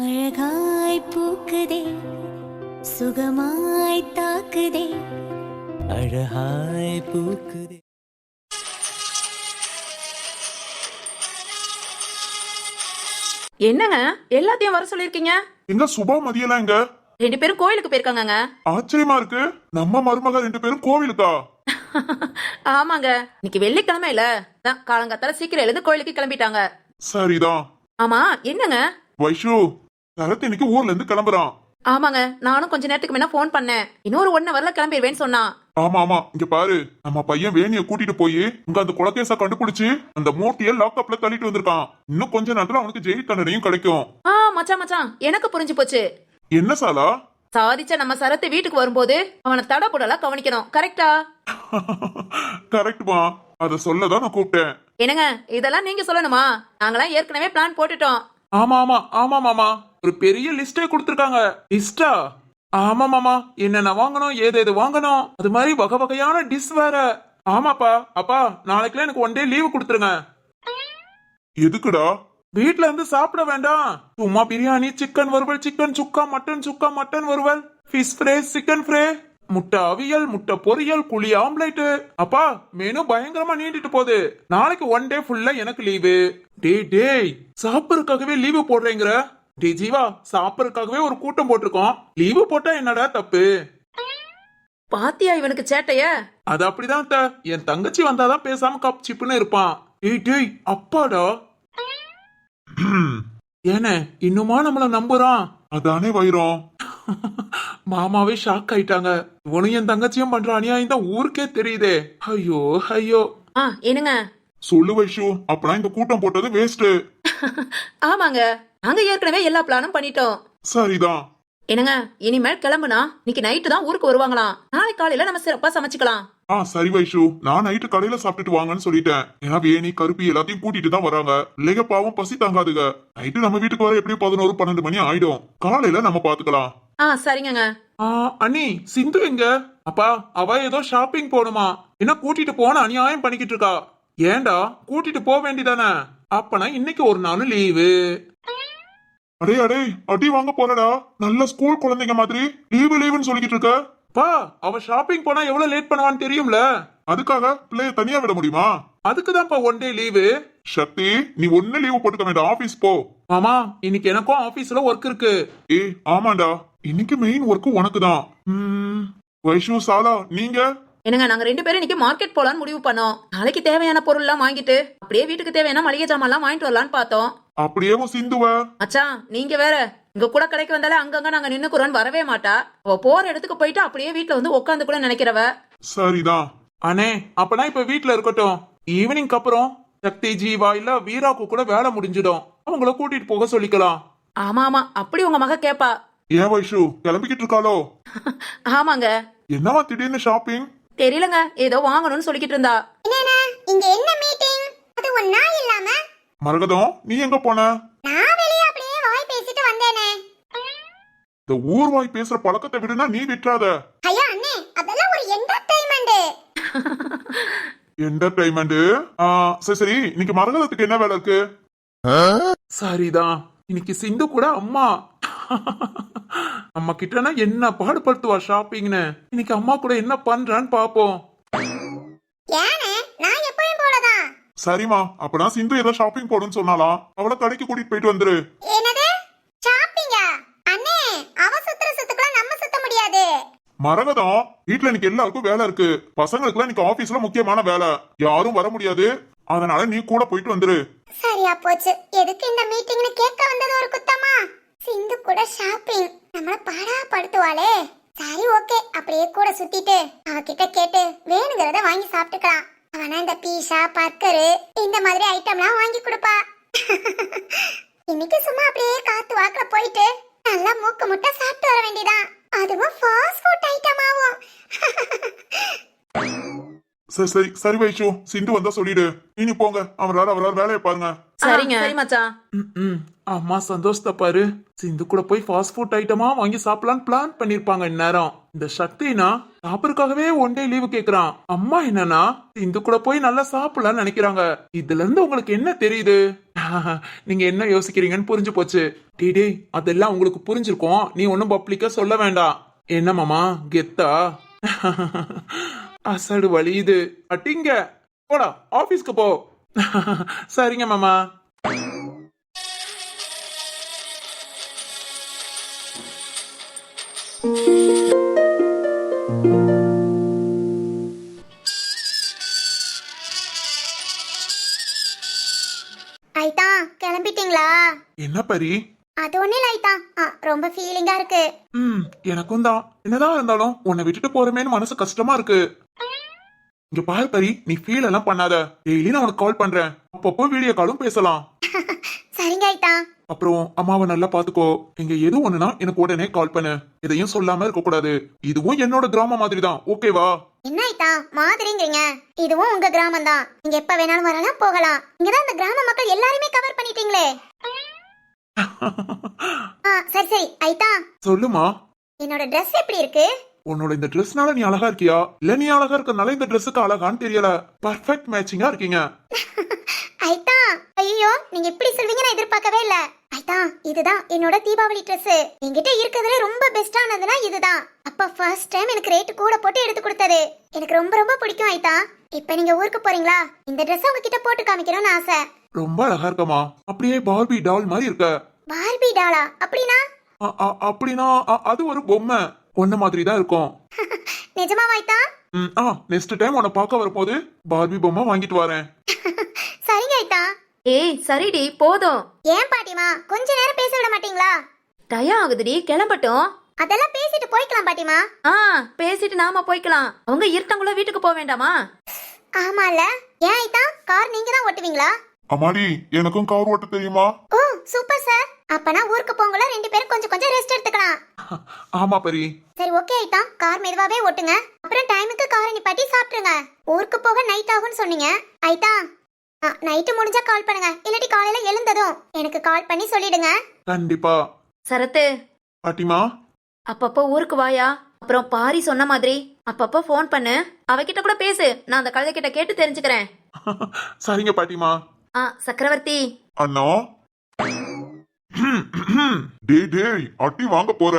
அழகாய் பூக்குதே சுகமாய் தாக்குதே அழகாய் பூக்குதே. என்னங்க எல்லாத்தையும் வர சொல்லிருக்கீங்க? எங்க சுபா மதியெல்லாம் எங்க? 2 பேரும் கோயிலுக்கு போயிருக்காங்க. ஆச்சரியமா இருக்கு, நம்ம மருமக 2 பேரும் கோவிலுக்கா? ஆமாங்க, இன்னைக்கு வெள்ளிக்கிழமை இல்ல, காலங்காத்தால சீக்கிரம் எழுந்து கோயிலுக்கு கிளம்பிட்டாங்க. சரிதான். ஆமா என்னங்க? வைஷு, சரத் இன்னைக்கு ஊர்ல இருந்து கிளம்புறான். ஆமாங்க, நானும் கொஞ்ச நேரத்துக்கு முன்ன போன் பண்ணேன். இன்னொரு 1 ஹவர்ல கிளம்பிடுவேன்னு சொன்னா. ஆமா ஆமா, இங்க பாரு, நம்ம பையன் வேணிய கூட்டிட்டு போய் இங்க அந்த கொலகேச கண்டுபிடிச்சு அந்த மூட்டைய லாக்அப்ல தள்ளிட்டு வந்திருக்கான். இன்னும் கொஞ்ச நேரத்துல அவனுக்கு ஜெயில் தண்டனையும் கிடைக்கும். மச்சான் எனக்கு புரிஞ்சு போச்சு. என்ன சாலா? சாதிச்ச நம்ம சரத்து வீட்டுக்கு வரும்போது அவனை தடபுடலா கவனிக்கணும். கரெக்டா? கரெக்ட்மா, அத சொல்லதான் நான் கூப்பிட்டேன். என்னங்க இதெல்லாம் நீங்க சொல்லணுமா? நாங்களாம் ஏற்கனவே பிளான் போட்டுட்டோம். ஆமா ஆமா ஆமா மாமா, ஒரு பெரிய லிஸ்டே கொடுத்திருக்காங்க. லிஸ்டா? ஆமா மாமா, என்னென்ன வாங்கணும், ஏதேது வாங்கணும், அது மாதிரி வகை வகையான டிஷ் வேற. ஆமாப்பா. அப்பா, நாளைக்குலாம் எனக்கு 1 டே லீவு கொடுத்துருங்க. எதுக்குடா? வீட்ல இருந்து சாப்பிட வேண்டாம், சும்மா பிரியாணி, சிக்கன் வறுவல், சிக்கன் சுக்கா, மட்டன் வறுவல், ஃபிஷ் ஃப்ரை, சிக்கன் ஃப்ரை, முட்டை அவியல், முட்டை பொரியல், குழி ஆம்லேட். அப்பா, மெனு பயங்கரமா நீண்டிட்டு போகுது. நாளைக்கு 1 டே ஃபுல்லா எனக்கு லீவு. டேய் சாப்பிடறதுக்காகவே லீவு போடுறேங்கிற? டே ஜீவா, சாப்பிடறதுக்காகவே ஒரு கூட்டம் போட்டிருக்கோம், லீவு போட்டா என்னடா தப்பு? பாத்தியா இவனுக்கு சேட்டைய? அது அப்படிதான். என் தங்கச்சி வந்தாதான் பேசாம கப் சிப்புன்னு இருப்பான். டேய் அப்பாடா. ஏனே இன்னுமா நம்மள நம்புறான்? அதானே வைரம். மாமாவே ஷாக் ஆயிட்டாங்க. இவனும் என் தங்கச்சியும் பண்ற அநியாயம் தான் ஊருக்கே தெரியுதே. ஐயோ ஐயோ. என்னங்க? சொல்லு வைஷு, அப்பனா இந்த கூட்டம் போட்டது வேஸ்ட். ஆமாங்க, நாங்க ஏற்கனவே எல்லா பிளானும் பண்ணிட்டோம். சரிதான். என்னங்க, இனிமேல் கிளம்புனா இன்னைக்கு நைட்டு தான் ஊருக்கு வருவாங்களாம். நாளை காலையில நம்ம சிறப்பா சமைச்சுக்கலாம். சரி வைஷு, நான் நைட்டு கடையில சாப்பிட்டுட்டு வாங்கன்னு சொல்லிட்டேன். ஏன்னா வேணி கருப்பி எல்லாத்தையும் கூட்டிட்டு தான் வராங்க. இல்லைங்க பாவம் பசி தாங்காதுங்க. நைட்டு நம்ம வீட்டுக்கு வர எப்படியும் 11-12 மணி ஆயிடும். காலையில நம்ம பாத்துக்கலாம். சரிங்க. அண்ணி, சிந்து எங்க? அப்பா, அவ ஏதோ ஷாப்பிங் போகணுமா, என்ன கூட்டிட்டு போன அநியாயம் பண்ணிக்கிட்டு இருக்கா. ஏண்டா, கூட்டிட்டு போக வேண்டியதானே? அப்பனா இன்னைக்கு ஒரு நாள் லீவு. அடே அடி வாங்க போறடா. நல்ல ஸ்கூல் குழந்தைங்க மாதிரி லீவுன்னு சொல்லிக்கிட்டு இருக்க. பா, அவ ஷாப்பிங் போனா எவ்வளவு லேட் பண்ணுவான்னு தெரியும்ல. அதுக்காக பிள்ளைய தனியா விட முடியுமா? அதுக்குதான்ப்பா 1 டே லீவு. சக்தி, நீ ஒண்ணு லீவு போட்டுக்க வேண்டாம், ஆபீஸ் போ. மாமா, இன்னைக்கு எனக்கும் ஆபீஸ்ல ஒர்க் இருக்கு. ஆமாண்டா, இன்னைக்கு மெயின் ஒர்க் உனக்கு தான். வைஷ்ணு, சாலா, நீங்க? என்னங்க, நாங்க 2 பேரும் இன்னைக்கு மார்க்கெட் போலான்னு முடிவு பண்ணோம். நாளைக்கு தேவையான பொருள் எல்லாம் வாங்கிட்டு அப்படியே வீட்டுக்கு தேவையான மளிகை ஜாமான் எல்லாம் வாங்கிட்டு வரலான்னு பார்த்தோம். அப்படியே சிந்துவ மச்சான், நீங்க வேற இங்க கூட கடைக்கு வந்தாலே அங்கங்க நாங்க நின்னுக்குறோன்னு வரவே மாட்டா. அவ போற இடத்துக்கு போயிட்டு அப்படியே வீட்டுல வந்து உட்காந்து கூட நினைக்கிறவ. சரிதான். அண்ணே, அப்பனா இப்ப வீட்டுல இருக்கட்டும். ஈவினிங் அப்புறம் சக்தி, ஜீவா இல்ல வீராக்கு கூட வேலை முடிஞ்சிடும். அவங்கள கூட்டிட்டு போக சொல்லிக்கலாம். ஆமா, அப்படி உங்க மக கேப்பா. ஏன் வைஷு, கிளம்பிக்கிட்டு இருக்காளோ? ஆமாங்க. என்னவா திடீர்னு ஷாப்பிங்? தெரியலங்க, ஏதோ வாங்கணும்னு சொல்லிக்கிட்டு இருந்தா. இங்க என்ன மீட்டிங்? அது ஒண்ணா இல்லாம மரகதம், நீ எங்க போன? நான் வெளிய அப்படியே வாய் பேசிட்டு வந்தேனே. இந்த ஊர் வாய் பேசுற பழக்கத்தை விடுனா நீ விட்டுறாத. ஐயா அண்ணே, அதெல்லாம் ஒரு என்டர்டெயின்மெண்ட். என்டர்டெயின்மெண்ட்? சரி, இன்னைக்கு மரகதத்துக்கு என்ன வேலை இருக்கு? சரிதான், இன்னைக்கு சிந்து கூட அம்மா அம்மா கிட்டனா என்ன பாடுபடுத்துவா ஷாப்பிங்னு. இன்னைக்கு அம்மா கூட என்ன பண்றான்னு பாப்போம். ஏனே, நான் எப்பவும் போலதான். சரிமா, அப்பனா சிந்து ஏதோ ஷாப்பிங் போடுன்னு சொன்னாலாம், அவளை கடைக்கு கூட்டிட்டு போயிட்டு வந்துரு. என்னது ஷாப்பிங்கா? அண்ணே, அவ சுத்துற சுத்துக்குலாம் நம்ம சுத்த முடியாது. மரகதம், வீட்டுல இன்னைக்கு எல்லாருக்கும் வேலை இருக்கு. பசங்களுக்குலாம் இன்னைக்கு ஆபீஸ்ல முக்கியமான வேலை, யாரும் வர முடியாது. அதனால நீ கூட போயிட்டு வந்துரு. சரியா போச்சு. எதுக்கு இந்த மீட்டிங்னு கேட்க வந்தது ஒரு குத்தமா? சிந்து கூட ஷாப்பிங் நம்மள பாடா படுத்துவாளே. சரி, ஓகே, அப்படியே கூட சுத்திட்டு அவகிட்ட கேட்டு வேணுங்கிறத வாங்கி சாப்பிட்டுக்கலாம். அவனா இந்த பீஸா, பர்கரு இந்த மாதிரி ஐட்டம்லாம் வாங்கி கொடுப்பா. இன்னைக்கு சும்மா அப்படியே காத்து வாக்குல போயிட்டு நல்லா மூக்கு முட்டை சாப்பிட்டு வர வேண்டியதான். அதுவும் ஃபாஸ்ட் ஃபுட் ஐட்டமாவும். சரி சரி சரி வைஷு, சிண்டு வந்தா சொல்லிடு. இனி போங்க, அவரால் வேலையை பாருங்க. சரிங்க சரி மச்சான். ம் அம்மா சந்தோஷத்தை பாரு. சிந்து கூட போய் ஃபாஸ்ட் ஃபுட் ஐட்டமா வாங்கி சாப்பிடலான்னு பிளான் பண்ணிருப்பாங்க இந்நேரம். இந்த சக்தினா சாப்பிடறதுக்காகவே ஒன் டே லீவு கேக்குறான். அம்மா என்னன்னா சிந்து கூட போய் நல்லா சாப்பிடலாம்னு நினைக்கிறாங்க. இதுல இருந்து உங்களுக்கு என்ன தெரியுது? நீங்க என்ன யோசிக்கிறீங்கன்னு புரிஞ்சு போச்சு. டேய் அதெல்லாம் உங்களுக்கு புரிஞ்சிருக்கும். நீ ஒன்னும் பப்ளிக்கா சொல்ல வேண்டாம். என்ன மாமா கெத்தா? அசடு வலியுது. அட்டிங்க போடா ஆபீஸ்க்கு போ. சரிங்க மாமா. ஐட்டா கிளம்பிட்டீங்களா? என்ன பரி? அது ஒண்ணு இல்ல ஐட்டா. ரொம்ப ஃபீலிங்கா இருக்கு. எனக்கும் தான். என்னதான் இருந்தாலும் உன்னை விட்டுட்டு போறமேன்னு மனசு கஷ்டமா இருக்கு. இங்க பாரு பரி, நீ ஃபீல் எல்லாம் பண்ணாத. டெய்லி நான் உனக்கு கால் பண்றேன். அப்பப்போ வீடியோ காலும் பேசலாம். சரிங்க ஐட்டா. அப்புறம் அம்மாவை நல்லா பாத்துக்கோ. இங்க எது ஒண்ணுனா எனக்கு உடனே கால் பண்ணு. எதையும் சொல்லாம இருக்க கூடாது. இதுவும் என்னோட கிராமம் மாதிரி தான், ஓகேவா? என்ன ஐட்டா மாதிரிங்கிறீங்க? இதுவும் உங்க கிராமம் தான். நீங்க எப்ப வேணாலும் வரலாம் போகலாம். இங்கதான் இந்த கிராம மக்கள் எல்லாருமே கவர் பண்ணிட்டீங்களே. சரி சரி ஐட்டா. சொல்லுமா. என்னோட Dress எப்படி இருக்கு? உன்னோட இந்த ட்ரெஸ்னால நீ அழகா இருக்கியா இல்ல நீ அழகா இருக்கறனால இந்த ட்ரெஸ்ஸுக்கு அழகான்னு தெரியல. பர்ஃபெக்ட் மேட்சிங்கா இருக்கீங்க. ஐட்டா ஐயோ நீங்க இப்படி சொல்வீங்க நான் எதிர்பார்க்கவே இல்ல. ஐட்டா இதுதான் என்னோட தீபாவளி Dress. என்கிட்ட இருக்கிறதுல ரொம்ப பெஸ்டானதுனா இதுதான். அப்ப ஃபர்ஸ்ட் டைம் எனக்கு ரேட் கூட போட்டு எடுத்து கொடுத்தது. எனக்கு ரொம்ப ரொம்ப பிடிக்கும் ஐட்டா. இப்போ நீங்க ஊருக்கு போறீங்களா? இந்த Dress உங்ககிட்ட போட்டு காமிக்கணும்னு ஆசை. ரொம்ப அழகா இருக்கமா. அப்படியே பார்பி டால் மாதிரி இருக்க. பார்பி டாலா? அப்படினா? அப்படினா அது ஒரு பொம்மை. ஒன்ன மாதிரி தான் இருக்கும். நிஜமாவா ஐட்டா? நெக்ஸ்ட் டைம் உன்னை பார்க்க வரும்போது பார்பி பொம்மை வாங்கிட்டு வரேன். சரிங்க ஐட்டா. ஏய் சரிடி போதும். ஏன் பாட்டிமா கொஞ்ச நேரம் பேச விட மாட்டீங்களா? டயம் ஆகுதுடி, கிளம்பட்டும். அதெல்லாம் பேசிட்டு போய்க்கலாம் பாட்டிமா. பேசிட்டு நாம போய்க்கலாம். அவங்க இருட்டங்குள்ள வீட்டுக்கு போக வேண்டாமா? ஆமால. ஏன் ஐட்டா கார் நீங்க தான் ஓட்டுவீங்களா? அம்மாடி, எனக்கும் கார் ஓட்ட தெரியுமா? ஓ சூப்பர் சார். அப்பனா ஊருக்கு போங்கல ரெண்டு பேரும் கொஞ்சம் கொஞ்சம் ரெஸ்ட் எடுத்துக்கலாம். ஆமா பரி. சரி ஓகே ஐட்டா கார் மெதுவாவே ஓட்டுங்க. அப்புறம் டைமுக்கு காரை நிப்பாட்டி சாப்பிடுங்க. ஊருக்கு போக நைட் ஆகும்னு சொன்னீங்க ஐட்டா. நைட்டு முடிஞ்சா கால் பண்ணுங்க. இல்லாட்டி காலையில எழுந்ததும் எனக்கு கால் பண்ணி சொல்லிடுங்க. கண்டிப்பா. சரத்து பாட்டிமா. அப்பப்போ ஊருக்கு வாயா. அப்புறம் பாரி சொன்ன மாதிரி அப்பப்போ ஃபோன் பண்ணு. அவகிட்ட கூட பேசு. நான் அந்த கழுதை கிட்ட கேட்டு தெரிஞ்சுக்கிறேன். சரிங்க பாட்டிமா. சக்கரவர்த்தி. அண்ணா. டேய் அட்டி வாங்க போற.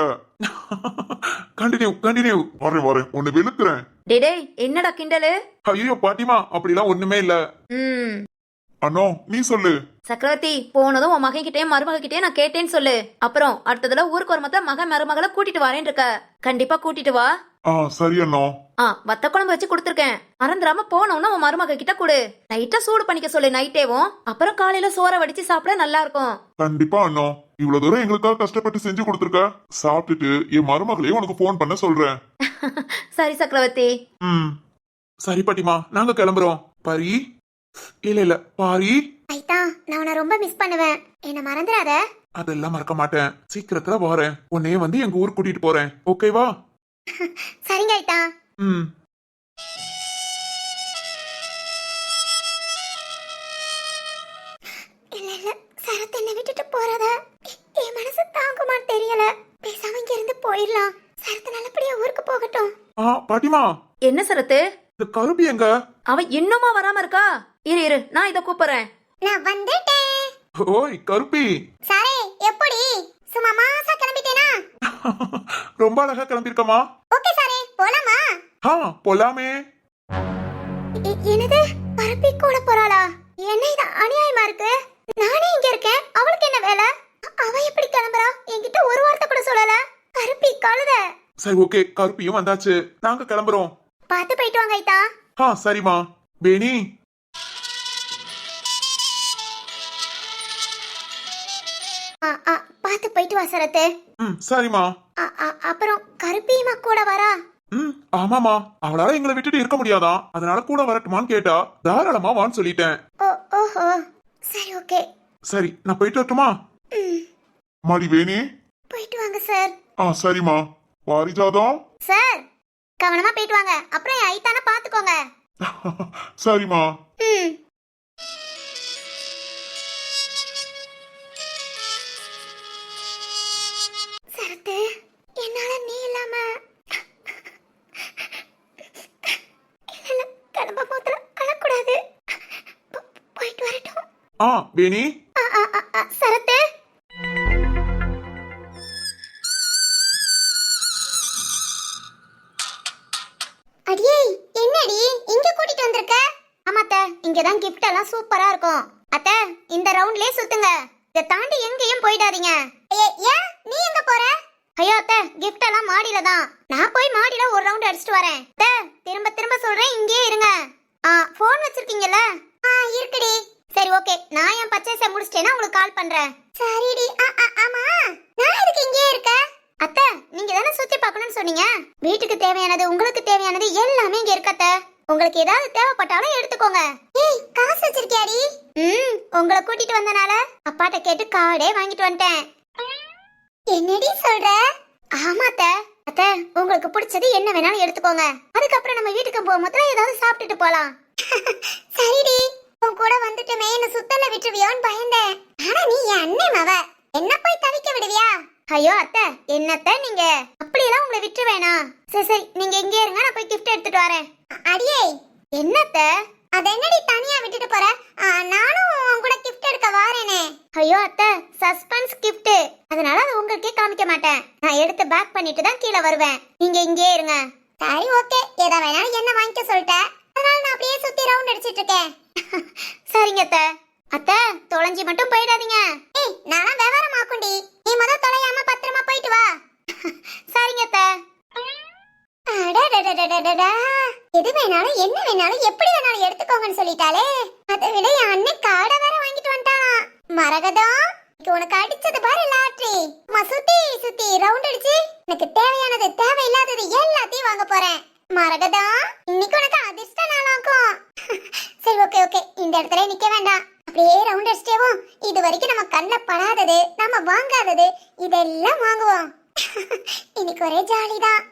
கண்டினியூ. வரேன் உன்னை வெளுக்குறேன். டேய் என்னடா கிண்டலு? ஐயோ பாட்டிமா அப்படிலாம் ஒண்ணுமே இல்ல. அண்ணா நீ சொல்லு. சக்கரவர்த்தி போனதும் உன் மகன் கிட்டே மருமக கிட்டே நான் கேட்டேன்னு சொல்லு. அப்புறம் அடுத்ததுல ஊருக்கு ஒரு மொத்த மகன் மருமகளை கூட்டிட்டு வரேன் இருக்க. கண்டிப்பா கூட்டிட்டு வா. சரி அண்ணா. வத்த குழம்பு வச்சு கொடுத்துருக்கேன். மறந்துடாம போனோம்னா உன் மருமக கிட்ட கொடு. நைட்டா சூடு பண்ணிக்க சொல்லு நைட்டேவும். அப்புறம் காலையில சோற வடிச்சு சாப்பிட நல்லா இருக்கும். கண்டிப்பா அண்ணா. இவ்வளவு தூரம் எங்களுக்காக கஷ்டப்பட்டு செஞ்சு கொடுத்துருக்க. சாப்பிட்டுட்டு என் மருமகளையும் உனக்கு போன் பண்ண சொல்றேன். சரி சக்கரவர்த்தி. சரி பாட்டிமா நாங்க கிளம்புறோம். பரி இல்ல பாரி. ஐட்டா நான் உன்னை ரொம்ப மிஸ் பண்ணுவேன். என்ன மறந்துடாத. அதெல்லாம் மறக்க மாட்டேன். சீக்கிரத்துல வரேன். உன்னையே வந்து எங்க ஊர் கூட்டிட்டு போறேன். ஓகேவா? சரிங்க ஐட்டா. இல்ல சரத் என்ன விட்டுட்டு போறத என் மனசு தாங்குமா தெரியல. பேசாம இங்க இருந்து போயிடலாம். சரத் நல்லபடியா ஊருக்கு போகட்டும். பாட்டிமா. என்ன சரத்து? இந்த கருப்பி எங்க? அவ இன்னுமா வராம இருக்கா? இரு நான் இத கூப்பிடுறேன். நான் வந்துட்டேன். ஓய் கருப்பி. சாரே எப்படி? சும்மா மாசா கிளம்பிட்டேனா? ரொம்ப அழகா கிளம்பிருக்கமா. ஓகே சாரே போலாமா? போலாமே. என்னது கருப்பி கூட போறாளா? என்ன இது அநியாயமா இருக்கு. நானே இங்க இருக்கேன். அவளுக்கு என்ன வேலை? அவ எப்படி கிளம்புறா? என்கிட்ட ஒரு வார்த்தை கூட சொல்லல. கருப்பி கழுத. சரி ஓகே கருப்பியும் வந்தாச்சு. நாங்க கிளம்புறோம். பாத்து போயிட்டு வாங்க ஐட்டா. சரிமா. பேணி. பாத்து போயிட்டு வா சரத்து. சரிமா. அப்புறம் கருப்பியுமா கூட வரா? ஆமாமா. அவளால எங்களை விட்டுட்டு இருக்க முடியாதான். அதனால கூட வரட்டுமான்னு கேட்டா தாராளமா வான்னு சொல்லிட்டேன். ஓஹோ சரி ஓகே. சரி நான் போயிட்டு வரட்டுமா? மாடி வேணி. போயிட்டு வாங்க சார். சரிம்மா. பாரிஜாதம். சார் கவனமா போயிட்டு வாங்க. அப்புறம் ஐத்தான பாத்துக்கோங்க. சரிம்மா. ம். சரத்து, என்னால நீ இல்லாம இல்ல, கடம்ப மூத்துல அழக்கூடாது. போயிட்டு வரட்டும். வேணி, சரத்து, அடியே என்னடி இங்க கூட்டிட்டு வந்திருக்க? ஆமாத்த, இங்கதான் கிஃப்ட் எல்லாம் சூப்பரா இருக்கும். அத்த, இந்த ரவுண்ட்லயே சுத்துங்க, இத தாண்டி எங்கேயும் போயிடாதீங்க. ஏன் நீ எங்க போற? ஐயோ அத்த, கிஃப்ட் எல்லாம் மாடியில தான். நான் போய் மாடியில ஒரு ரவுண்ட் அடிச்சிட்டு வரேன். அத்த, திரும்ப திரும்ப சொல்றேன், இங்கேயே இருங்க. போன் வச்சிருக்கீங்கல்ல? இருக்குடி. சரி ஓகே, நான் என் பர்ச்சேஸை முடிச்சிட்டேன்னா உங்களுக்கு கால் பண்றேன். சரிடி. ஆமா, நான் எதுக்கு இங்கேயே இருக்க? அத்தை, நீங்க தானே சுத்தி பார்க்கணும்னு சொன்னீங்க. வீட்டுக்கு தேவையானது, உங்களுக்கு தேவையானது எல்லாமே இங்க இருக்கு அத்தை. உங்களுக்கு ஏதாவது தேவைப்பட்டாலும் எடுத்துக்கோங்க. ஏய், காசு வச்சிருக்கியாடி? உங்களை கூட்டிட்டு வந்தனால அப்பாட்ட கேட்டு கார்டே வாங்கிட்டு வந்துட்டேன். என்னடி சொல்ற? ஆமா அத்தை. அத்தை, உங்களுக்கு பிடிச்சது என்ன வேணாலும் எடுத்துக்கோங்க. அதுக்கப்புறம் நம்ம வீட்டுக்கு போகும்போது ஏதாவது சாப்பிட்டுட்டு போலாம். சரிடி, உன் கூட வந்துட்டுமே என்ன சுத்தல விட்டுருவியோன்னு பயந்தேன். ஆனா நீ என் அண்ணன் மவ, என்ன போய் தவிக்க விடுவியா? ஐயோ அத்தை, என்னத்த நீங்க அப்படியெல்லாம் உங்களை விட்டு வேணாம். சரி சரி, நீங்க இங்கே இருங்க, நான் போய் கிஃப்ட் எடுத்துட்டு வரேன். அடியே, என்னத்த அத என்னடி தனியா விட்டுட்டு போற? நானும் உன் கூட கிஃப்ட் எடுக்க வாரேனே. ஐயோ அத்தை, சஸ்பென்ஸ் கிஃப்ட், அதனால அது உங்களுக்கே காமிக்க மாட்டேன். நான் எடுத்து பேக் பண்ணிட்டு தான் கீழே வருவேன். நீங்க இங்கே இருங்க. சரி ஓகே, ஏதா வேணாலும் என்ன வாங்கிக்க சொல்லிட்டேன், அதனால நான் அப்படியே சுத்தி ரவுண்ட் அடிச்சிட்டு இருக்கேன். சரிங்க அத்தை. அத்தை, தொலைஞ்சி மட்டும் போயிடாதீங்க. ஏய், நானா விவரம் ஆக்குண்டி, நீ முத தொலையாம பத்திரமா போயிட்டு வா. சரிங்க அத்தை. அடடடடடடடா, எது வேணாலும் என்ன வேணாலும் எப்படி வேணாலும் எடுத்துக்கோங்கன்னு சொல்லிட்டாலே. அதை விட என் அண்ணன் காடை வேற வாங்கிட்டு வந்துட்டான். மரகதம், உனக்கு அடிச்சது பாரு லாட்ரி. சுத்தி சுத்தி ரவுண்ட் அடிச்சு எனக்கு தேவையானது தேவையில்லாதது எல்லாத்தையும் வாங்க போறேன். மரகதம், இன்னைக்கு உனக்கு அதிர்ஷ்ட நாளாக்கும். சரி ஓகே ஓகே, இந்த இடத்துல நிக்க வேண்டாம், அப்படியே ரவுண்ட் அடிச்சிட்டேவோம். இது வரைக்கும் நம்ம கண்ணில் படாதது, நம்ம வாங்காதது இதெல்லாம் வாங்குவோம். இன்னைக்கு ஒரே ஜாலிதான்.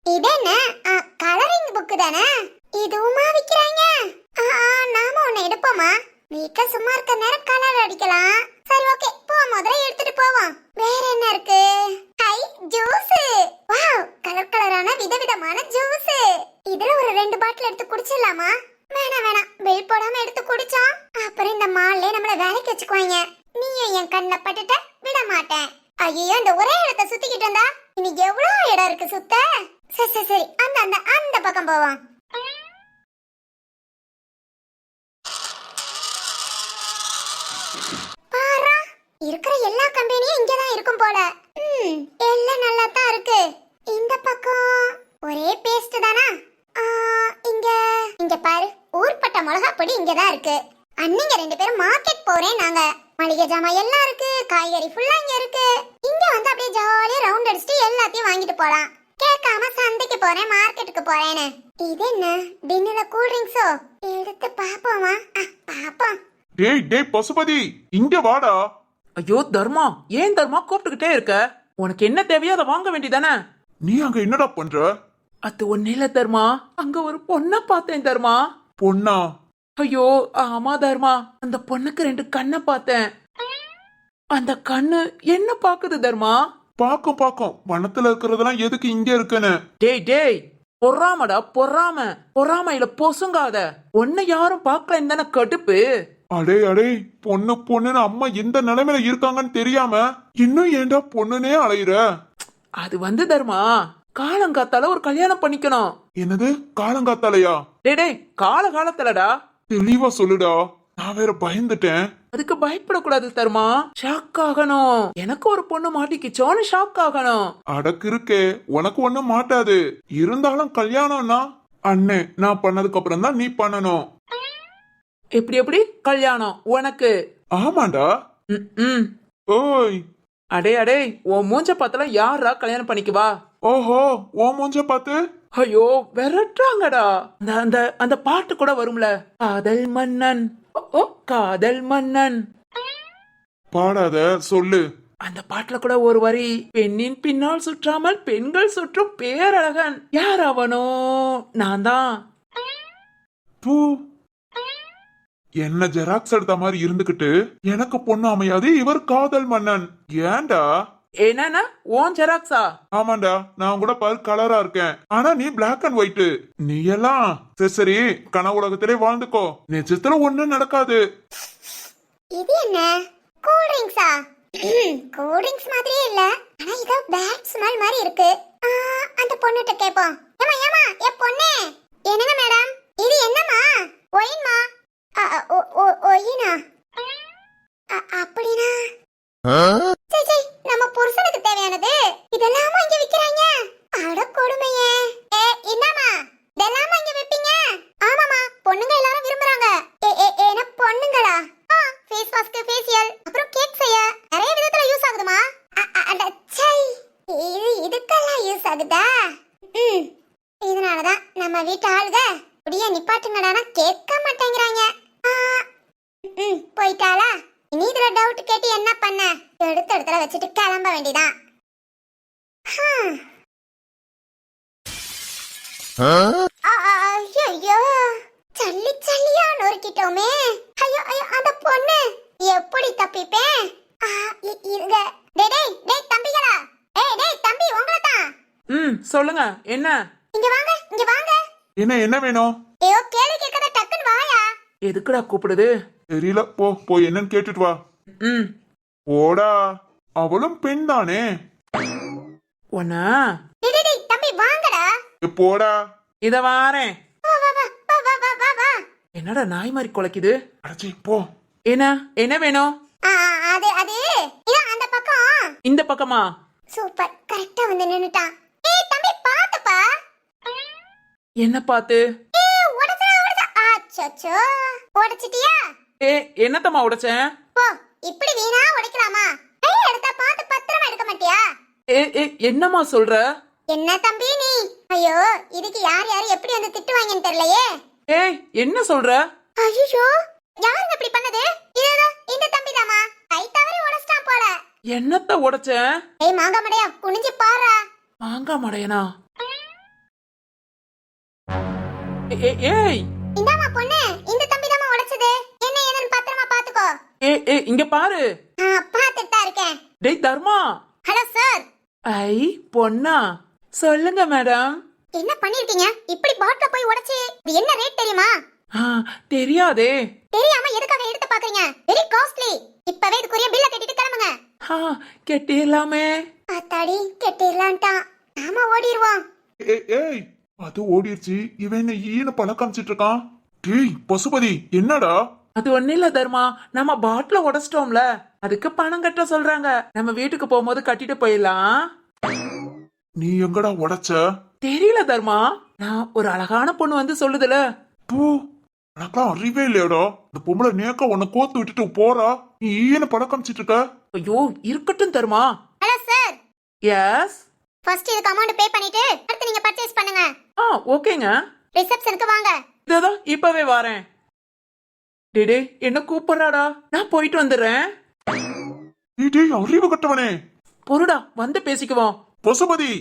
இது என்ன கலரிங் புக் தானே? இதுவுமா விக்கிறாங்க? நாம ஒண்ணு எடுப்போமா? வீட்ல சும்மா இருக்க நேரம் கலர் அடிக்கலாம். சரி ஓகே, போ, முதல்ல எடுத்துட்டு போவோம். வேற என்ன இருக்கு? High, juice. வாவ், கலர் கலரான விதவிதமான ஜூஸ். இதுல ஒரு 2 பாட்டில் எடுத்து குடிச்சிடலாமா? வேணாம் வேணாம், பில் போடாம எடுத்து குடிச்சோம் அப்புறம் இந்த மால்லே நம்மள வேலைக்கு வச்சுக்குவாங்க. நீயும் என் கண்ணுல பட்டுட்ட விட மாட்டேன். ஐயோ, இந்த ஒரே இடத்தை சுத்திக்கிட்டு இருந்தா இன்னைக்கு எவ்வளவு இடம் இருக்கு சுத்த. சரி சரி சரி, அந்த அந்த அந்த பக்கம் போவோம். பாரா, இருக்கிற எல்லா கம்பெனியும் இங்கதான் இருக்கும் போல. எல்லாம் நல்லா தான் இருக்கு. இந்த பக்கம் ஒரே பேஸ்ட் தானா? இங்க இங்க பாரு, ஊர்பட்ட மிளகா பொடி இங்கதான் இருக்கு. அன்னிங்க 2 பேரும் மார்க்கெட் போறேன் நாங்க. மளிகை ஜாமான் எல்லாம் இருக்கு, காய்கறி ஃபுல்லா இங்க இருக்கு. இங்க வந்து அப்படியே ஜாலியா ரவுண்ட் அடிச்சுட்டு எல்லாத்தையும் வாங்கிட்டு போலாம். கேட்காம சந்தைக்கு போறேன், மார்க்கெட்டுக்கு போறேன்னு. இது என்ன, டின்னர்ல கூல் ட்ரிங்க்ஸோ? எடுத்து பாப்போமா? பாப்போம். டேய் பசுபதி, இங்க வாடா. ஐயோ தர்மா, ஏன் தர்மா கூப்பிட்டுக்கிட்டே இருக்க? உனக்கு என்ன தேவையோ அதை வாங்க வேண்டியதானே? நீ அங்க என்னடா பண்ற? அது ஒன்னில தர்மா, அங்க ஒரு பொண்ணை பார்த்தேன் தர்மா. பொண்ணா? ஐயோ ஆமா தர்மா, அந்த பொண்ணுக்கு 2 கண்ணை பார்த்தேன். அந்த கண்ணு என்ன பாக்குது தர்மா? பாக்கும் வனத்துல இருக்கிறதெல்லாம் எதுக்கு இங்க இருக்குன்னு. டேய் பொறாமடா, பொறாமையில பொசுங்காத. உன்னை யாரும் பார்க்கல தானே கடுப்பு. அடே, பொண்ணுன்னு அம்மா எந்த நிலைமையில இருக்காங்கன்னு தெரியாம இன்னும் ஏன்டா பொண்ணுனே அலையுற? அது வந்து தர்மா, காலங்காத்தால ஒரு கல்யாணம் பண்ணிக்கணும். என்னது காலங்காத்தாலையா? டேய் காலகாலத்துலடா. தெளிவா சொல்லுடா, நான் வேற பயந்துட்டேன். அதுக்கு பயப்படக்கூடாது தர்மா, ஷாக் ஆகணும். எனக்கு ஒரு பொண்ணு மாட்டிக்கிச்சோன்னு ஷாக் ஆகணும். அடக்கு இருக்கே, உனக்கு ஒண்ணும் மாட்டாது. இருந்தாலும் கல்யாணம்னா அண்ணே நான் பண்ணதுக்கு அப்புறம் தான் நீ பண்ணணும். எப்படி கல்யாணம் உனக்கு? ஆமாண்டா. ஓய், அடே உன் மூஞ்ச பார்த்தல யாரா கல்யாணம் பண்ணிக்குவா? ஓஹோ, ஓ மூஞ்ச பார்த்து. ஐயோ விரட்டுறாங்கடா. அந்த அந்த பாட்டு கூட வரும்ல, காதல் மன்னன், காதல் மன்னன். பாடாத சொல்லு. அந்த பாட்டுல கூட ஒரு வரி, பெண்ணின் பின்னால் சுற்றாமல் பெண்கள் சுற்றும் பேரழகன் யார் அவனோ, நான் தான். பூ என்ன ஜெராக்ஸ் எடுத்த மாதிரி இருந்துகிட்டு எனக்கு பொண்ணு அமையாது, இவர் காதல் மன்னன். ஏன்டா? என்னன்னா ஓன் ஜெராக்ஸா? ஆமாண்டா, நான் கூட பாரு கலரா இருக்கேன், ஆனா நீ பிளாக் அண்ட் ஒயிட். நீ எல்லாம் சரி சரி கனவு உலகத்திலே வாழ்ந்துக்கோ, நிஜத்துல ஒண்ணும் நடக்காது. இது என்ன கூல் ட்ரிங்க்ஸா? கூல் ட்ரிங்க்ஸ் மாதிரியே இல்ல, ஆனா இதோ பேட் ஸ்மெல் மாதிரி இருக்கு. அந்த பொண்ணுட்ட கேப்போம். ஏமா ஏமா ஏ பொண்ணே. என்னங்க மேடம், இது என்னமா? ஒயின்மா? ஒயினா? அப்படினா சரி சரி, நம்ம புருஷனுக்கு தேவையானது இதெல்லாமா இங்க விக்கிறாங்க? அட கொடுமையே. என்னமா இதெல்லாமா இங்க விப்பீங்க? ஆமாமா, பொண்ணுங்க எல்லாரும் விரும்புறாங்க. என்ன பொண்ணுங்களா? ஃபேஸ் மாஸ்க், ஃபேஷியல், அப்புறம் கேக் செய்ய நிறைய விதத்துல யூஸ் ஆகுதுமா. அட சை, இதுக்கெல்லாம் யூஸ் ஆகுதா? இதனாலதான் நம்ம வீட்டு ஆளுக குடிய நிப்பாட்டுங்கடானா கேட்க மாட்டேங்கிறாங்க. போயிட்டாளா? இனி இதுல டவுட் கேட்டு என்ன பண்ண? எடுத்த இடத்துல வச்சுட்டு கிளம்ப வேண்டியதான். ஐயோ, சல்லி சல்லியா நொறுக்கிட்டோமே. ஐயோ ஐயோ, அந்த பொண்ணு எப்படி தப்பிப்பேன்? இருங்க. டேய் தம்பிகளா, டேய் தம்பி, உங்களை தான். சொல்லுங்க, என்ன? இங்க வாங்க, இங்க வாங்க. என்ன வேணும்? ஐயோ, கேள்வி கேட்காத, டக்குன்னு வாயா. எதுக்குடா கூப்பிடுது? தெரியல, போ போய் என்னன்னு கேட்டுட்டு வா. போடா, அவளும் பெண் தானே. ஒன்னா டேய் தம்பி, வாங்கடா. போடா. இத வாரேன். வா வா வா வா வா வா வா. என்னடா நாய் மாதிரி குலைக்குது? அடச்சி போ. என்ன வேணும்? அது இது அந்த பக்கம். இந்த பக்கமா? சூப்பர், கரெக்ட்டா வந்து நின்னுட்டான். ஏய் தம்பி, பாத்துப்பா. என்ன பாத்து? உடைச்சா. அச்சச்சோ, உடைச்சிட்டியா? என்னத்தம்மா உடைச்சேன்? போ, இப்படி வீணா உடைக்கலாமா? ஏய், எடுத்தா பாத்து பத்திரமா எடுக்க மாட்டியா? என்னம்மா சொல்ற? என்ன தம்பி நீ? ஐயோ, இதுக்கு யார் எப்படி வந்து திட்டுவாங்கன்னு தெரியலையே. என்ன சொல்ற? ஐயோ, யாருங்க இப்படி பண்ணது? இதோ இந்த தம்பிதாமா, கை தவறி உடைச்சிட்டான் போல. என்னத்த உடைச்சேன்? ஏய் மாங்கா மடையா, குனிஞ்சு பாருடா. மாங்கா மடையனா? ஏய், இந்தாமா பொண்ணு, இந்த தம்பிதாமா உடைச்சது. என்ன ஏன்னு பத்திரமா பாத்துக்கோ. இங்க பாரு. பாத்துட்டு தான் இருக்கேன். டேய் தர்மா. Hello sir. ஐ பொண்ணா, சொல்லுங்க மேடம். என்ன பண்ணிருக்கீங்க? இப்படி பாட்டில போய் உடைச்சு இது என்ன ரேட் தெரியுமா? தெரியாதே. தெரியாம எதுக்காக எடுத்து பாக்குறீங்க? Very costly. இப்பவே இதுக்குரிய பில்ல கட்டிட்டு கிளம்புங்க. கெட்டிடலாமே. அத்தாடி, கெட்டிடலான்ட்டான். நாம ஓடிடுவோம். ஏய், அது ஓடிடுச்சு. இவன் என்ன ஈன பழம் காமிச்சிட்டு இருக்கான்? டேய் பசுபதி, என்னடா? அது ஒண்ணு இல்ல தர்மா, நம்ம பாட்டில உடைச்சிட்டோம்ல, அதுக்கு பணம் கட்ட சொல்றாங்க. நம்ம வீட்டுக்கு போகும்போது கட்டிட்டு போயிடலாம். நீ எங்கடா உடைச்ச? தெரியல தர்மா, நான் ஒரு அழகான பொண்ணு வந்து சொல்லுதுல. பூ, எனக்கெல்லாம் அறிவே இல்லையடா. இந்த பொம்பளை நேக்க உன்னை கோத்து விட்டுட்டு போறா, நீ ஈன பழம் காமிச்சிட்டு இருக்க. ஐயோ, இருக்கட்டும் Dharma. Hello sir. Yes. First இதுக்கு அமௌண்ட் பே பண்ணிட்டு அடுத்து நீங்க பர்ச்சேஸ் பண்ணுங்க. ஓகேங்க. ரிசப்ஷனுக்கு வாங்க. இதோ இப்பவே வரேன். டேடே, என்ன கூப்பிடுறாடா, நான் போயிட்டு வந்துடுறேன். டேய் அறிவு கட்டவனே. பொருடா, வந்து பேசிக்குவோம். பசுபதி.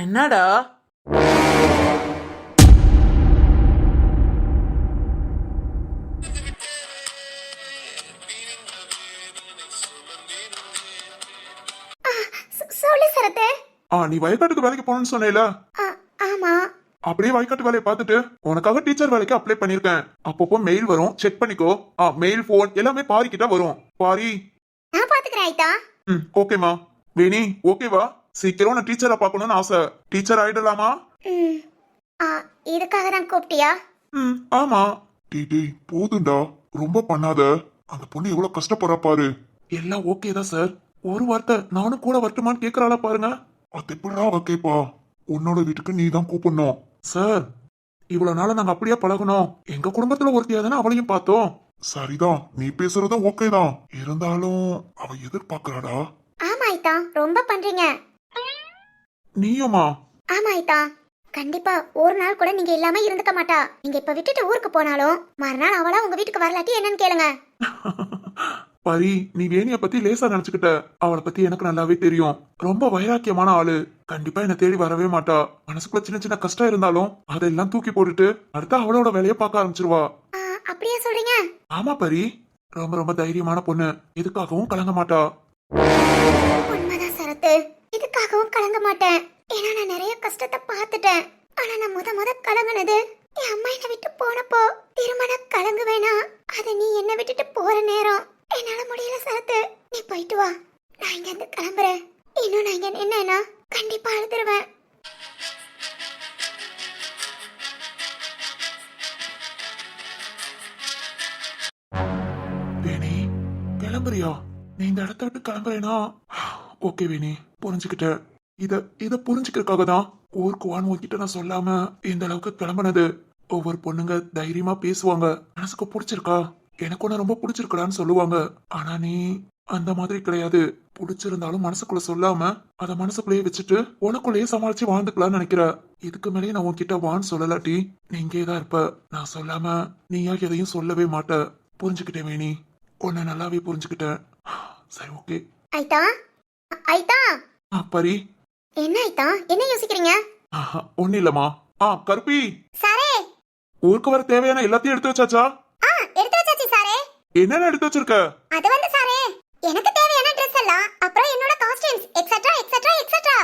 என்னடா? சொல்லு சரத்து. நீ வயக்காட்டுக்கு வேலைக்கு போகணும்னு சொன்னேல? ஆமா. அப்படியே வயக்காட்டு வேலையை பார்த்துட்டு உனக்காக டீச்சர் வேலைக்கு அப்ளை பண்ணிருக்கேன். அப்பப்போ மெயில் வரும், செக் பண்ணிக்கோ. மெயில், போன் எல்லாமே பாரிக்கிட்ட வரும். பாரி, நான் பாத்துக்கிறேன் ஐதா. ஓகேமா. வேணி ஓகேவா? சீக்கிரம் நான் டீச்சரை பார்க்கணும்னு ஆசை. டீச்சர் ஆயிடலாமா? இதுக்காக தான் கூப்பிட்டியா? ஆமா. டேய் போதுண்டா, ரொம்ப பண்ணாத. அந்த பொண்ணு எவ்வளவு கஷ்டப்படுறா பாரு. எல்லாம் ஓகே தான் சார். ஒரு வார்த்தை நானும் கூட வரட்டுமான்னு கேக்குறாளா பாருங்க. அது எப்படிடா அவ கேப்பா? உன்னோட வீட்டுக்கு நீ தான் கூப்பிடணும் சார். இவ்வளவு நாள நாங்க அப்படியே பழகணும். எங்க குடும்பத்துல ஒருத்தியா தானே அவளையும் பார்த்தோம். சரிதான், நீ பேசுறதும் ஓகே தான். இருந்தாலும் அவ எதிர்பார்க்கறாடா. ஆமா ஐதா, ரொம்ப பண்றீங்க. நீயுமா? ஆமா ஐதா, கண்டிப்பா ஒரு நாள் கூட நீங்க இல்லாம இருந்துக்க மாட்டா. நீங்க இப்ப விட்டுட்டு ஊருக்கு போனாலும் மறுநாள் அவளா உங்க வீட்டுக்கு வரலாட்டி என்னன்னு கேளுங்க. பரி, நீ வேணிய பத்தி லேசா நினைச்சுக்கிட்ட. அவளை பத்தி எனக்கு நல்லாவே தெரியும். ரொம்ப வைராக்கியமான ஆளு. கண்டிப்பா என்ன தேடி வரவே மாட்டா. மனசுக்குள்ள சின்ன சின்ன கஷ்டம் இருந்தாலும் அதெல்லாம் தூக்கி போட்டுட்டு அடுத்து அவளோட வேலையை பார்க்க ஆரம்பிச்சிருவா. அப்படியே சொல்றீங்க? ஆமா பரி, ரொம்ப ரொம்ப தைரியமான பொண்ணு. எதுக்காகவும் கலங்க மாட்டா. உண்மைதான் சரத்து, இதுக்காகவும் கலங்க மாட்டேன். ஏன்னா நான் நிறைய கஷ்டத்தை பார்த்துட்டேன். ஆனா நான் முத கலங்குனது என் அம்மா என்னை விட்டு போனப்போ. திருமணம் கலங்கு வேணா, அது நீ என்னை விட்டுட்டு போற நேரம். என்னால முடியல சரத்து, நீ போயிட்டு வா. நான் இங்க இருந்து கிளம்புறேன். இன்னும் நான் இங்க நின்னேனா கண்டிப்பா அழுதுருவேன். வேணி, கிளம்புறியா? நீ இந்த இடத்த விட்டு கிளம்புறேனா? ஓகே வேணி, புரிஞ்சுக்கிட்ட. இத புரிஞ்சுக்கிறதுக்காக தான் ஊருக்கு வான்னு உன்கிட்ட நான் சொல்லாம இந்த அளவுக்கு கிளம்புனது. ஒவ்வொரு பொண்ணுங்க தைரியமா பேசுவாங்க. மனசுக்கு பிடிச்சிருக்கா, எனக்கு ஒண்ணு ரொம்ப பிடிச்சிருக்கடான்னு சொல்லுவாங்க. ஆனா நீ அந்த மாதிரி கிடையாது. பிடிச்சிருந்தாலும் மனசுக்குள்ள சொல்லாம அத மனசுக்குள்ளேயே வச்சுட்டு உனக்குள்ளேயே சமாளிச்சு வாழ்ந்துக்கலாம்னு நினைக்கிற. இதுக்கு மேலேயே நான் உன்கிட்ட வான்னு சொல்லலாட்டி நீ இங்கேதான் இருப்ப. நான் சொல்லாம நீயா எதையும் சொல்லவே மாட்ட. புரிஞ்சுக்கிட்டேன் வேணி, உன்னை நல்லாவே புரிஞ்சுக்கிட்டேன். சரி ஓகே. ஐதா, ஐதா. பரி. என்ன ஐதா, என்ன யோசிக்கிறீங்க? ஒண்ணு இல்லம்மா. கருப்பி, சாரே. ஊருக்கு வர தேவையான எல்லாத்தையும் எடுத்து வச்சாச்சா? எடுத்து வச்சாச்சு சாரே. என்னென்ன எடுத்து வச்சிருக்க? அது வந்து சாரே, எனக்கு தேவையான ட்ரெஸ் எல்லாம், அப்புறம் என்னோட costumes etcetera etcetera etcetera.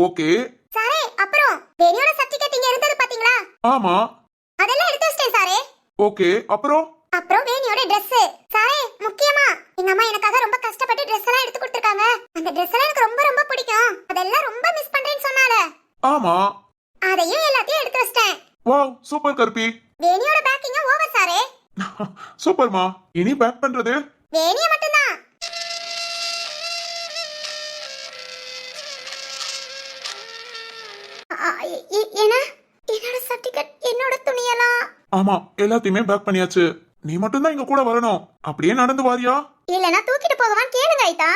Okay. சாரே, அப்புறம் வேணியோட சர்டிபிகேட் இங்க இருந்தது பாத்தீங்களா? ஆமா. அதெல்லாம் எடுத்து வச்சிட்டேன் சாரே. ஓகே, அப்புறம் வேணியோட Dress சாரே, முக்கியமா எங்க அம்மா எனக்காக ரொம்ப கஷ்டப்பட்டு Dress எல்லாம் எடுத்து கொடுத்திருக்காங்க. அந்த Dress எல்லாம் எனக்கு ரொம்ப ரொம்ப பிடிக்கும். அதெல்லாம் ரொம்ப மிஸ் பண்றேன்னு சொன்னால. ஆமா. அதையும் எல்லாத்தையும் எடுத்து வச்சிட்டேன். வாவ், சூப்பர் கருப்பி. வேணியோட பேக்கிங் ஓவர் சாரே. சூப்பர்மா. இனி பேக் பண்றது வேணிய மட்டும்தான். என்ன? என்னோட சர்டிபிகேட், என்னோட துணியெல்லாம்? ஆமா, எல்லாத்தையுமே பேக் பண்ணியாச்சு. நீ மட்டும் தான் இங்க கூட வரணும். அப்படியே நடந்து வாரியா? இல்லனா தூக்கிட்டு போகவான்னு கேளுங்க ஐதா.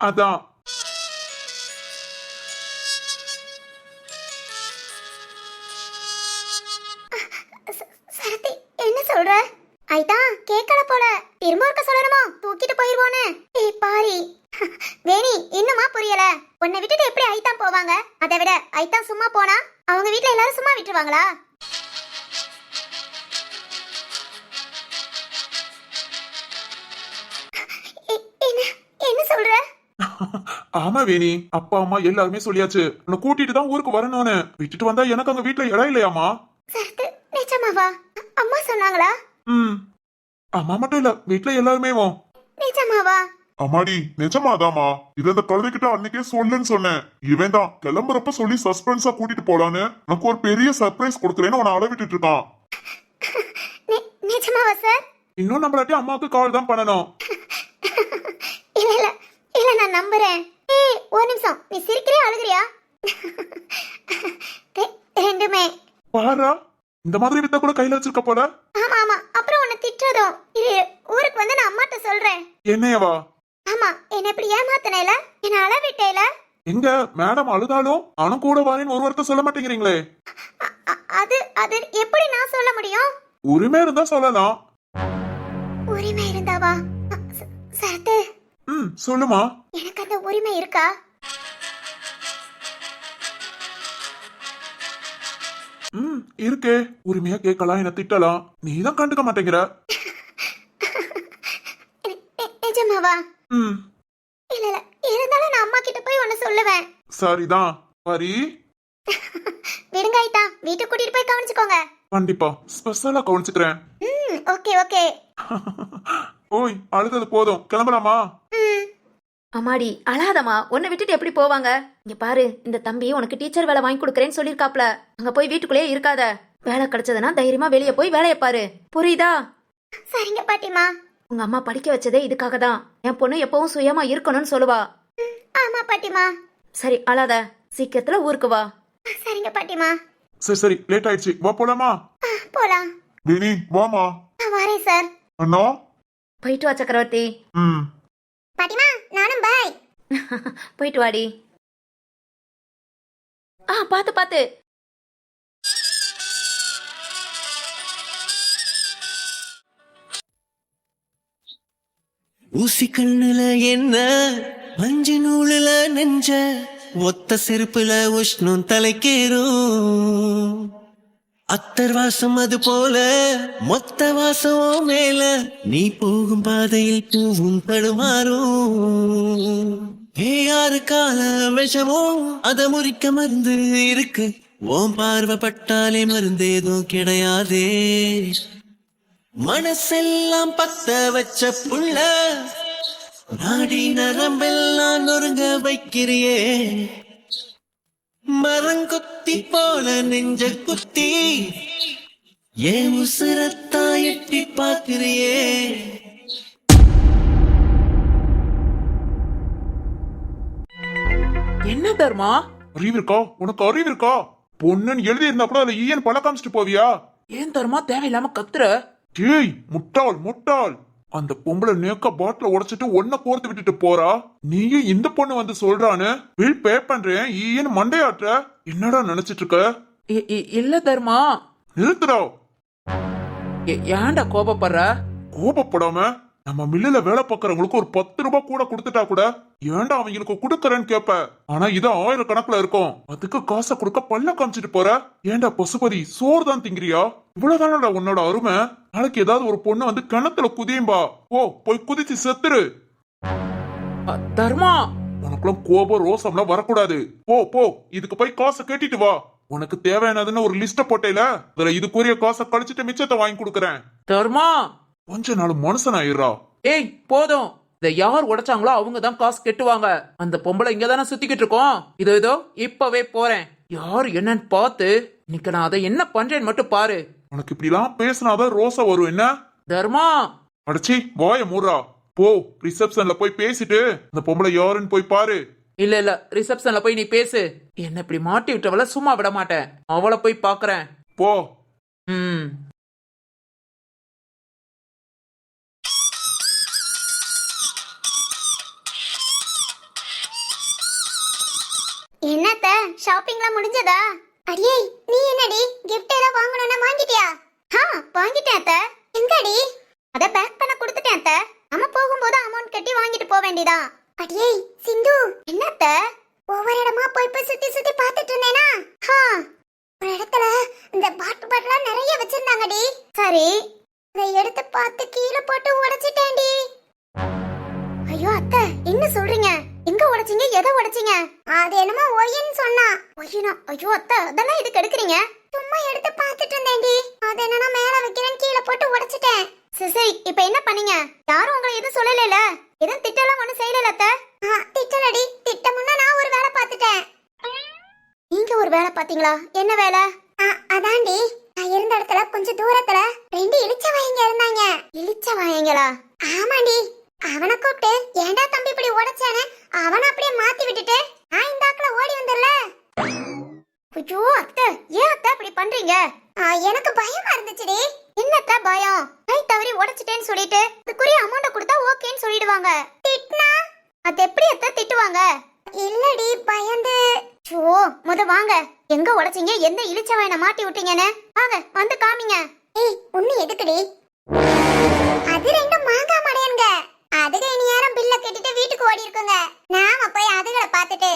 அதான். சரதி, என்ன சொல்ற? ஐதா, கேக்கல போல. திரும்ப ஒருக்க சொல்லணுமா? தூக்கிட்டு போயிருவோன்னு. ஏய் பாரி, வேணி இன்னுமா புரியல? உன்னை விட்டுட்டு எப்படி ஐதா போவாங்க? அதை விட ஐதா சும்மா போனா அவங்க வீட்ல எல்லாரும் சும்மா விட்டுருவாங்களா? என்ன சொல்ற? ஆமா வேணி, அப்பா அம்மா எல்லாருமே சொல்லியாச்சு. உன்னை கூட்டிட்டு தான் ஊருக்கு வரணும்னு. விட்டுட்டு வந்தா எனக்கு அங்க வீட்ல இடம் இல்லையாமா? சரத்து, நிஜமாவா? அம்மா சொன்னாங்களா? அம்மா மட்டும் இல்ல, வீட்ல எல்லாருமே. நிஜமாவா? அம்மாடி நிஜமாதாமா. இது அந்த குழந்தைகிட்ட அன்னைக்கே சொல்லுன்னு சொன்னேன். இவன் தான் கிளம்புறப்ப சொல்லி சஸ்பென்ஸா கூட்டிட்டு போலான்னு எனக்கு ஒரு பெரிய சர்ப்ரைஸ் கொடுக்குறேன்னு உன்னை அளவிட்டு இருக்கான். நிஜமாவா சார்? இன்னும் நம்மளாட்டி அம்மாவுக்கு கால் தான் பண்ணணும். இல்ல இல்ல இல்ல, நான் நம்புறேன். ஏய் ஒரு நிமிஷம், நீ சிரிக்கிறியா அழுகுறியா? ரெண்டுமே. பாரா, இந்த மாதிரி வித்த கூட கையில வச்சிருக்க போல. ஆமா ஆமா, அப்புறம் உன்னை திட்டுறதும். இது ஊருக்கு வந்து நான் அம்மாட்ட சொல்றேன். என்னையவா? ஆமா, என்ன இப்படி ஏமாத்தனேல, என்ன அளவிட்டேல. எங்க மேடம் அழுதாலும் அவனும் கூட வாரேன்னு ஒரு வார்த்தை சொல்ல மாட்டேங்கிறீங்களே. அது அது எப்படி நான் சொல்ல முடியும்? உரிமை இருந்தா சொல்லலாம். உரிமை இருந்தாவா? சரத்து, சொல்லுமா. எனக்கு அந்த உரிமை இருக்கா? இருக்கே. உரிமையா கேட்கலாம், என்ன திட்டலாம். நீதான் கண்டுக்க மாட்டேங்கிற. நிஜமாவா? இல்ல இல்ல, இருந்தாலும் நான் அம்மா கிட்ட போய் ஒன்னு சொல்லுவேன். சரிதான். பரி, விடுங்க ஐதா, வீட்டுக்கு கூட்டிட்டு போய் கவனிச்சுக்கோங்க. கண்டிப்பா ஸ்பெஷலா கவனிச்சுக்கிறேன். Okay okay. ஓய், அழுதது போதும், கிளம்பலாமா? அம்மாடி அழாதம்மா, உன்னை விட்டுட்டு எப்படி போவாங்க? இங்க பாரு, இந்த தம்பி உனக்கு டீச்சர் வேலை வாங்கி கொடுக்கறேன்னு சொல்லிருக்காப்ல. அங்க போய் வீட்டுக்குள்ளேயே இருக்காத. வேலை கிடைச்சதுன்னா தைரியமா வெளியே போய் வேலையை பாரு, புரியுதா? சரிங்க பாட்டிமா. உங்க அம்மா படிக்க வச்சதே இதுக்காக தான். என் பொண்ணு எப்பவும் சுயமா இருக்கணும்னு சொல்லுவா. ஆமா பாட்டிமா. சரி அழாத, சீக்கிரத்துல ஊருக்கு வா. சரிங்க பாட்டிமா. சரி சரி, லேட் ஆயிடுச்சு, வா போலாமா? போலாம். வேணி வாமா. வரேன் சார். அண்ணா போயிட்டு வா சக்கரவர்த்தி. பாட்டிமா, நானும் பாய். போயிட்டு வாடி. பாத்து பாத்து. ஊசி கண்ணுல என்ன மஞ்சு நூலுல நெஞ்ச ஒத்த செருப்புல உஷ்ணம் தலைக்கேறும் அத்தர் வாசம் அது போல மொத்த வாசம் மேல நீ போகும் பாதையில் பூவும் தடுமாறும் யாரு கால விஷமோ அத முறிக்க மருந்து இருக்கு ஓம் பார்வை பட்டாலே மருந்தேதோ கிடையாதே மனசெல்லாம் பத்த வச்ச புள்ள நாடி நரம்பெல்லாம் நொறுங்க வைக்கிறியே மரங்கொத்தி போல நெஞ்ச குத்தி ஏன் உசுரத்தா எட்டி பாக்குறியே என்ன தர்மா? அறிவு இருக்கா உனக்கு? அறிவு இருக்கா? பொண்ணுன்னு எழுதி இருந்தா கூட அதுல ஈயன் பழ காமிச்சிட்டு போவியா? ஏன் தர்மா தேவையில்லாம கத்துற? ஏய் முட்டாள் முட்டாள், அந்த பொம்பளை நேக்க பாட்டில உடைச்சிட்டு ஒன்ன கோர்த்து விட்டுட்டு போறா. நீயும் இந்த பொண்ணு வந்து சொல்றான்னு பில் பே பண்றேன் ஈயன் மண்டையாற்ற. என்னடா நினைச்சிட்டு இருக்க? இல்ல தர்மா. நிறுத்துடா. ஏன்டா கோபப்படுற? கோபப்படாம நம்ம மில்லுல வேலை பார்க்கறவங்களுக்கு ஒரு 10 ரூபாய் கூட கொடுத்துட்டா கூட ஏன்டா அவங்களுக்கு கொடுக்கறேன்னு கேப்ப. ஆனா இது 1000 கணக்குல இருக்கும். அதுக்கு காசை கொடுக்க பல்ல காமிச்சிட்டு போற. ஏன்டா பசுபதி சோறு தான் திங்கிறியா? இவ்வளவுதானடா உன்னோட அருமை. நாளைக்கு ஏதாவது ஒரு பொண்ணு வந்து கிணத்துல குதியும்பா. ஓ போய் குதிச்சு செத்துரு. தர்மா, உனக்குலாம் கோபம் ரோசம்லாம் வரக்கூடாது. போ போ இதுக்கு போய் காசை கேட்டிட்டு வா. உனக்கு தேவையானதுன்னு ஒரு லிஸ்ட போட்டேல, அதுல இதுக்குரிய காசை கழிச்சிட்டு மிச்சத்தை வாங்கி கொடுக்கறேன். தர்மா கொஞ்ச நாள் மனுஷன் ஆயிடுறா. ஏய் போதும். இத யார் உடைச்சாங்களோ அவங்க தான் காசு கெட்டுவாங்க. அந்த பொம்பளை இங்க தானே சுத்திக்கிட்டு இருக்கோம். இதோ இப்பவே போறேன். யார் என்னன்னு பார்த்து இன்னைக்கு நான் அதை என்ன பண்றேன்னு மட்டும் பாரு. உனக்கு இப்படி எல்லாம் பேசினாதான் ரோசா வரும் என்ன? தர்மா அடச்சி வாய மூடுறா. போ ரிசப்ஷன்ல போய் பேசிட்டு அந்த பொம்பளை யாருன்னு போய் பாரு. இல்ல ரிசப்ஷன்ல போய் நீ பேசு. என்ன இப்படி மாட்டி விட்டவள சும்மா விட மாட்டேன். அவளை போய் பாக்குறேன். போ. ம் என்னத்த ஷாப்பிங்லாம் முடிஞ்சதா? அடியே நீ என்னடி gift ஏதாவது வாங்கணும்னா வாங்கிட்டியா? வாங்கிட்டேன் அத்த. எங்கடி? அத பேக் பண்ண கொடுத்துட்டேன் அத்த. அம்மா போகும்போது அமௌண்ட் கட்டி வாங்கிட்டு போக வேண்டியதா? அடியே சிந்து என்னத்த ஒவ்வொரு இடமா போய் போய் சுத்தி சுத்தி பார்த்துட்டு இருந்தேனா? ஒரு இடத்துல இந்த பாட்டிலாம் நிறைய வச்சிருந்தாங்கடி. சரி அதை எடுத்து பார்த்து கீழே போட்டு உடைச்சிட்டேன்டி. ஐயோ அத்தை என்ன சொல்றீங்க? எங்க உடைச்சீங்க? எதை உடைச்சீங்க? அது என்னமோ ஒயின்னு சொன்னா. ஒயினா? ஐயோ அத்தை அதெல்லாம் எதுக்கு எடுக்கிறீங்க? சும்மா எடுத்து பார்த்துட்டு இருந்தேன்டி. அது என்னன்னா மேல வைக்கிறேன் கீழே போட்டு உடைச்சிட்டேன். சரி இப்போ என்ன பண்ணீங்க? யாரும் உங்களை எதுவும் சொல்லலைல? எதுவும் திட்டலாம் ஒண்ணும் செய்யல அத்தை? திட்டலடி. திட்டமுன்னா நான் ஒரு வேலை பார்த்துட்டேன். நீங்க ஒரு வேலை பாத்தீங்களா? என்ன வேலை? அதான்டி நான் இருந்த இடத்துல கொஞ்சம் தூரத்துல 2 இளிச்சவாயங்க இருந்தாங்க. இளிச்சவாயங்களா? ஆமாண்டி. அவனை கூப்பிட்டு ஏன்டா தம்பி இப்படி உடைச்சானே அவனை அப்படியே மாத்தி விட்டுட்டு நான் இந்த ஆக்குல ஓடி வந்துடல. ஐயோ அத்தை ஏன் அத்தை இப்படி பண்றீங்க? எனக்கு பயமா இருந்துச்சுடி. என்னத்த பயம்? கை தவறி உடைச்சிட்டேன்னு சொல்லிட்டு அதுக்குரிய அமௌண்ட் கொடுத்தா ஓகேன்னு சொல்லிடுவாங்க. திட்டினா அது எப்படி அத்தை திட்டுவாங்க? இல்லடி பயந்து. முத வாங்க எங்க உடைச்சீங்க? எந்த இளிச்சவாயனை மாட்டி விட்டீங்கன்னு வாங்க வந்து காமிங்க. ஏய் ஒண்ணு எதுக்குடி? அது 2 மாங்காய் மடையன்க. அதுக இனி யாரும் பில்ல கட்டிட்டு வீட்டுக்கு ஓடி இருக்குங்க. நாம போய் அதுகளை பார்த்துட்டு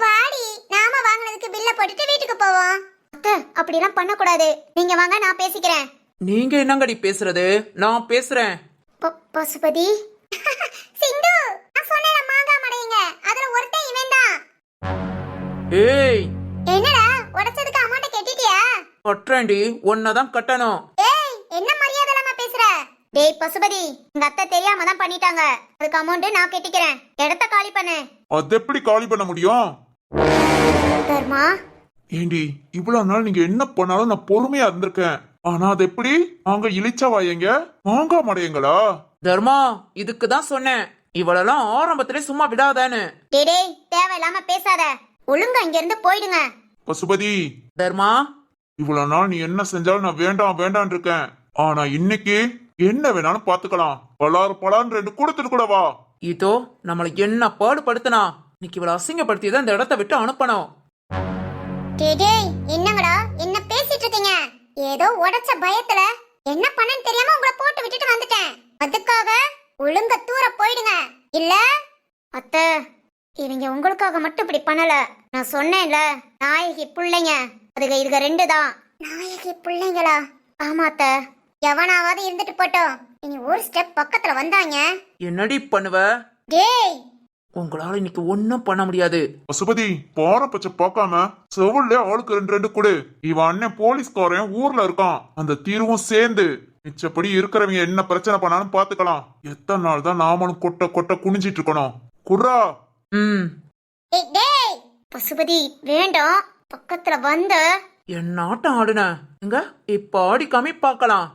வாடி நாம வாங்குனதுக்கு பில்ல போட்டுட்டு வீட்டுக்கு போவோம். அத்தை அப்படிலாம் பண்ணக்கூடாது. நீங்க வாங்க நான் பேசிக்கிறேன். நீங்க என்னங்கடி பேசுறது? நான் பேசுறேன். பசுபதி சிந்து நான் சொன்னேன் மாங்காய் மடையங்க. அதுல ஒருத்தன் இவன் தான். ஏய் என்னடா உடைச்சதுக்கு அமௌண்ட் கட்டிட்டியா? கட்டுறேன்டி. ஒன்னதான் கட்டணும். ஏய் என்ன மரியாதை இல்லாம பேசுற? டேய் பசுபதி உங்க அத்தை தெரியாம தான் பண்ணிட்டாங்க. அதுக்கு அமௌண்ட் நான் கட்டிக்கிறேன். இடத்த காலி பண்ணு. அது எப்படி காலி பண்ண முடியும்? தர்மா ஏண்டி இவ்வளவு நாள் நீங்க என்ன பண்ணாலும் நான் பொறுமையா இருந்திருக்கேன். ஆனா அது எப்படி? அங்க இளிச்சவாயங்க மாங்காய் மடையங்களா? தர்மா இதுக்கு தான் சொன்னேன் இவளெல்லாம் ஆரம்பத்திலே சும்மா விடாதான்னு. டேய் தேவையில்லாம பேசாத. ஒழுங்கா இங்க இருந்து போயிடுங்க. பசுபதி தர்மா இவ்வளவு நாள் நீ என்ன செஞ்சாலும் நான் வேண்டாம் வேண்டான் இருக்கேன். ஆனா இன்னைக்கு என்ன வேணாலும் பாத்துக்கலாம். பலான்னு 2 கொடுத்துட்டு கூட வா. இதோ நம்மள என்ன பாடுபடுத்தினா இன்னைக்கு இவளை அசிங்கப்படுத்தி தான் இந்த இடத்த விட்டு அனுப்பணும். டேய் என்னங்கடா என்ன பேசிட்டு இருக்கீங்க? ஏதோ உடைச்ச பயத்துல என்ன பண்ணன்னு தெரியாம உங்களை போட்டு விட்டுட்டு வந்துட்டேன். அதுக்காக ஒழுங்க தூர போயிடுங்க இல்ல அத்தை. இவங்க உங்களுக்காக மட்டும் இப்படி பண்ணல. நான் சொன்னேன்ல, நாயகி பிள்ளைங்க அதுக இதுக 2 தான். நாயகி பிள்ளைங்களா? ஆமா அத்தை. எவனாவது இருந்துட்டு போட்டோம், இனி ஒரு ஸ்டெப் பக்கத்துல வந்தாங்க. என்னடி பண்ணுவ? டேய் உங்களால இன்னைக்கு ஒன்னும் பண்ண முடியாது. பசுபதி பாற பச்சை பார்க்காம செவில்ல ஆளுக்கு 2 கொடு. இவன் அண்ணன் போலீஸ்காரன் ஊர்ல இருக்கான், அந்த தீர்வும் சேர்ந்து மிச்சப்படி இருக்கிறவங்க என்ன பிரச்சனை பண்ணாலும் பாத்துக்கலாம். எத்தனை நாள் தான் நாமளும் கொட்ட கொட்ட குனிஞ்சிட்டு இருக்கணும்? குர்ரா. டேய் டேய் பசுபதி வேண்டாம், பக்கத்துல வந்த என் நாட்டம் ஆடுன எங்க இப்ப ஆடி காமி பார்க்கலாம்.